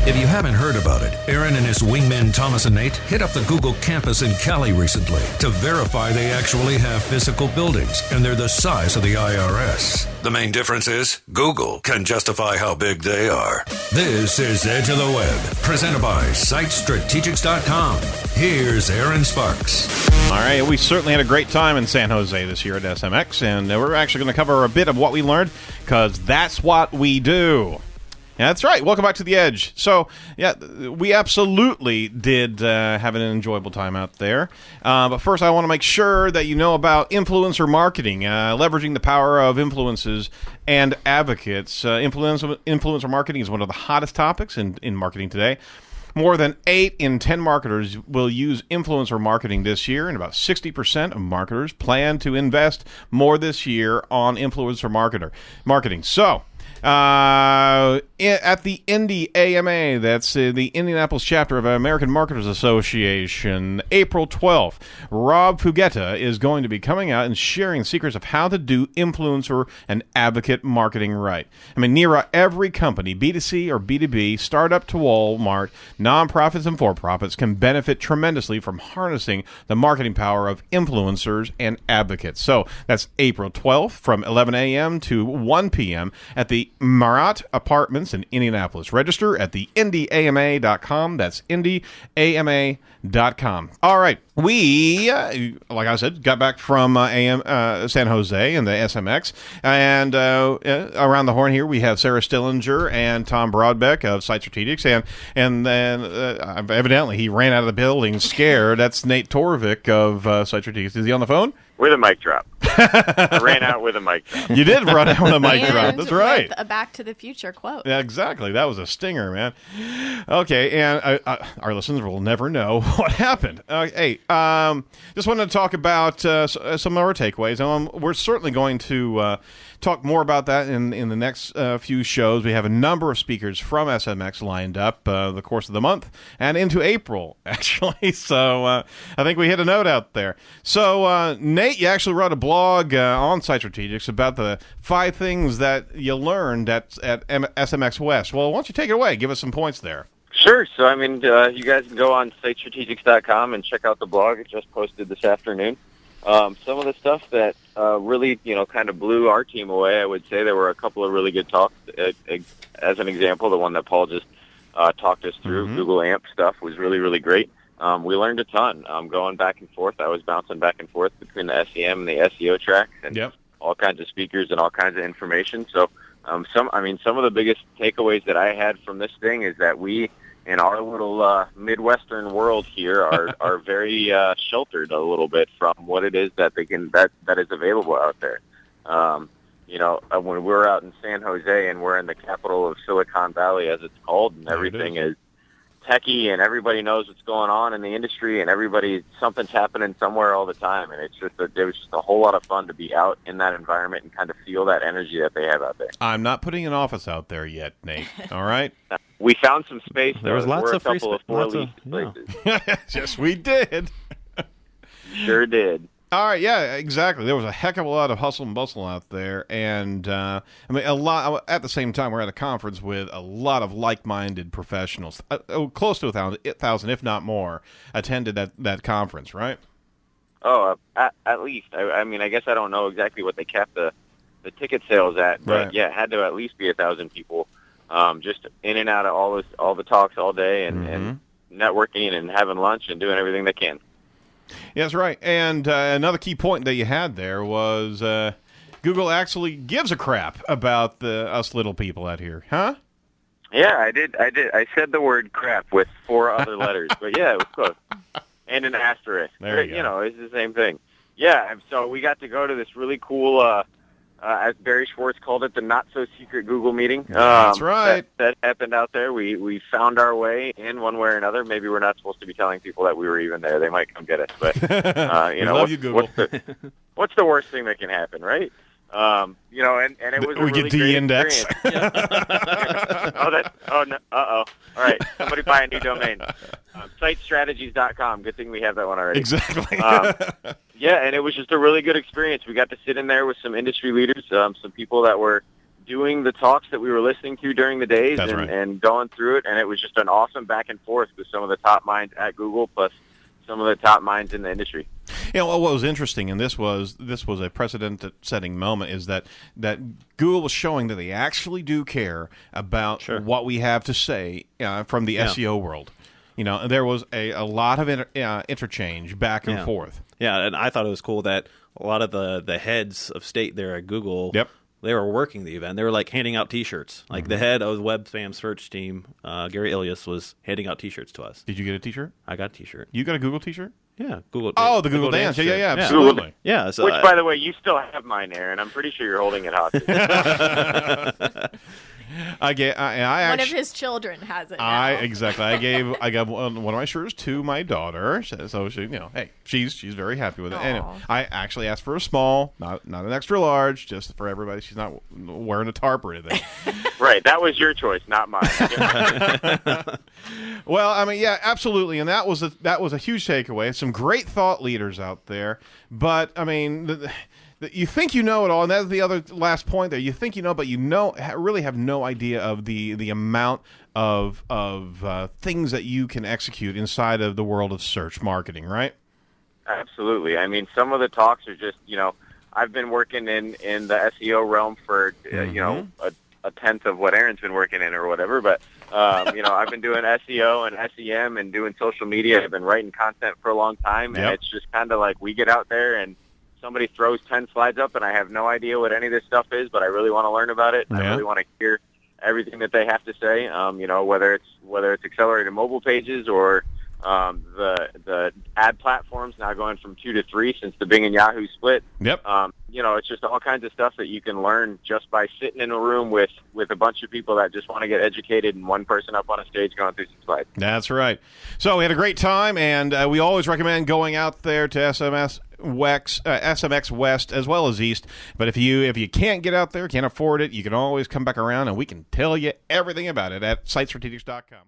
If you haven't heard about it, Aaron and his wingmen Thomas and Nate hit up the Google campus in Cali recently to verify they actually have physical buildings and they're the size of the IRS. The main difference is Google can justify how big they are. This is Edge of the Web, presented by SiteStrategics.com. Here's Aaron Sparks. All right, we certainly had a great time in San Jose this year at SMX, and we're actually going to cover a bit of what we learned, because that's what we do. Yeah, that's right. Welcome back to The Edge. So, yeah, we absolutely did have an enjoyable time out there. But first, I want to make sure that you know about influencer marketing, leveraging the power of influencers and advocates. Influencer marketing is one of the hottest topics in marketing today. More than 8 in 10 marketers will use influencer marketing this year, and about 60% of marketers plan to invest more this year on influencer marketing. So, at the Indy AMA, that's the Indianapolis chapter of American Marketers Association, April 12th, Rob Fugetta is going to be coming out and sharing secrets of how to do influencer and advocate marketing right. I mean, near every company, B2C or B2B, startup to Walmart, nonprofits and for-profits can benefit tremendously from harnessing the marketing power of influencers and advocates. So that's April 12th from 11 a.m. to 1 p.m. at the Marat Apartments in Indianapolis. Register at the IndyAMA.com. That's IndyAMA.com. All right. We, like I said, got back from San Jose and the SMX. And around the horn here, we have Sarah Stillinger and Tom Broadbeck of Site Strategics. And then evidently he ran out of the building scared. That's Nate Torvik of Site Strategics. Is he on the phone? With a mic drop. I ran out with a mic drop. You did run out with a mic drop. That's right. With a Back to the Future quote. Yeah, exactly. That was a stinger, man. Okay, and our listeners will never know what happened. Hey, just wanted to talk about some of our takeaways. We're certainly going to talk more about that in the next few shows. We have a number of speakers from SMX lined up the course of the month and into April, actually. So I think we hit a note out there. So, Nate, you actually wrote a blog on Site Strategics about the 5 things that you learned at SMX West. Well, why don't you take it away? Give us some points there. Sure. So, I mean, you guys can go on SiteStrategics.com and check out the blog. It just posted this afternoon. Some of the stuff that really, kind of blew our team away, I would say there were a couple of really good talks. As an example, the one that Paul just talked us through, Google AMP stuff, was really, really great. We learned a ton. Going back and forth, I was bouncing back and forth between the SEM and the SEO tracks, and all kinds of speakers and all kinds of information. So, some of the biggest takeaways that I had from this thing is that we, in our little Midwestern world here, are very sheltered a little bit from what it is that that is available out there. When we're out in San Jose and we're in the capital of Silicon Valley, as it's called, and everything is techie and everybody knows what's going on in the industry and something's happening somewhere all the time. And it was just a whole lot of fun to be out in that environment and kind of feel that energy that they have out there. I'm not putting an office out there yet, Nate. All right? We found some space. There was lots of a couple of four-leased places. Yes, we did. Sure did. All right, yeah, exactly. There was a heck of a lot of hustle and bustle out there, and a lot. At the same time, we're at a conference with a lot of like-minded professionals. Close to 1,000, if not more, attended that conference, right? Oh, at least. I guess I don't know exactly what they capped the ticket sales at, but right. Yeah, it had to at least be 1,000 people, just in and out of all the talks all day, and networking and having lunch and doing everything they can. Yeah, that's right. And another key point that you had there was Google actually gives a crap about us little people out here, huh? Yeah, I did. I said the word crap with 4 other letters, but yeah, it was close. And an asterisk. There you go. It's the same thing. Yeah, so we got to go to this really cool, as Barry Schwartz called it, the not-so-secret Google meeting. That's right. That happened out there. We found our way in one way or another. Maybe we're not supposed to be telling people that we were even there. They might come get us. But, love you, Google. What's the worst thing that can happen, right? And it was a really get great de-index. All right, somebody buy a new domain. SiteStrategies.com. Good thing we have that one already. Exactly. Yeah, and it was just a really good experience. We got to sit in there with some industry leaders, some people that were doing the talks that we were listening to during the days and going through it. And it was just an awesome back and forth with some of the top minds at Google, plus some of the top minds in the industry. You know, what was interesting, and this was a precedent-setting moment, is that Google was showing that they actually do care about what we have to say from the SEO world. You know, there was a lot of interchange back and forth. Yeah, and I thought it was cool that a lot of the heads of state there at Google, they were working the event. They were like handing out T-shirts. Like the head of the web spam search team, Gary Ilias, was handing out T-shirts to us. Did you get a T-shirt? I got a T-shirt. You got a Google T-shirt? Yeah, Google. Oh, the Google Dance. Yeah, absolutely. Yeah. So, which, by the way, you still have mine, Aaron. I'm pretty sure you're holding it hostage. One of his children has it now. I got one of my shirts to my daughter, so she, hey, she's very happy with it. And I actually asked for a small, not an extra large, just for everybody. She's not wearing a tarp or anything. Right, that was your choice, not mine. Well, I mean, yeah, absolutely, and that was a huge takeaway. Some great thought leaders out there, but I mean. You think you know it all, and that's the other last point there. You think you know, but really have no idea of the amount of things that you can execute inside of the world of search marketing, right? Absolutely. I mean, some of the talks are just, I've been working in the SEO realm for, a tenth of what Aaron's been working in or whatever, but, I've been doing SEO and SEM and doing social media. I've been writing content for a long time, and it's just kind of like we get out there and somebody throws 10 slides up and I have no idea what any of this stuff is, but I really want to learn about it. I really want to hear everything that they have to say, whether it's accelerated mobile pages or the ad platforms now going from 2 to 3 since the Bing and Yahoo split. Yep. It's just all kinds of stuff that you can learn just by sitting in a room with a bunch of people that just want to get educated and one person up on a stage going through some slides. That's right. So we had a great time, and we always recommend going out there to SMX West as well as East. But if you can't get out there, can't afford it, you can always come back around and we can tell you everything about it at sitestrategics.com.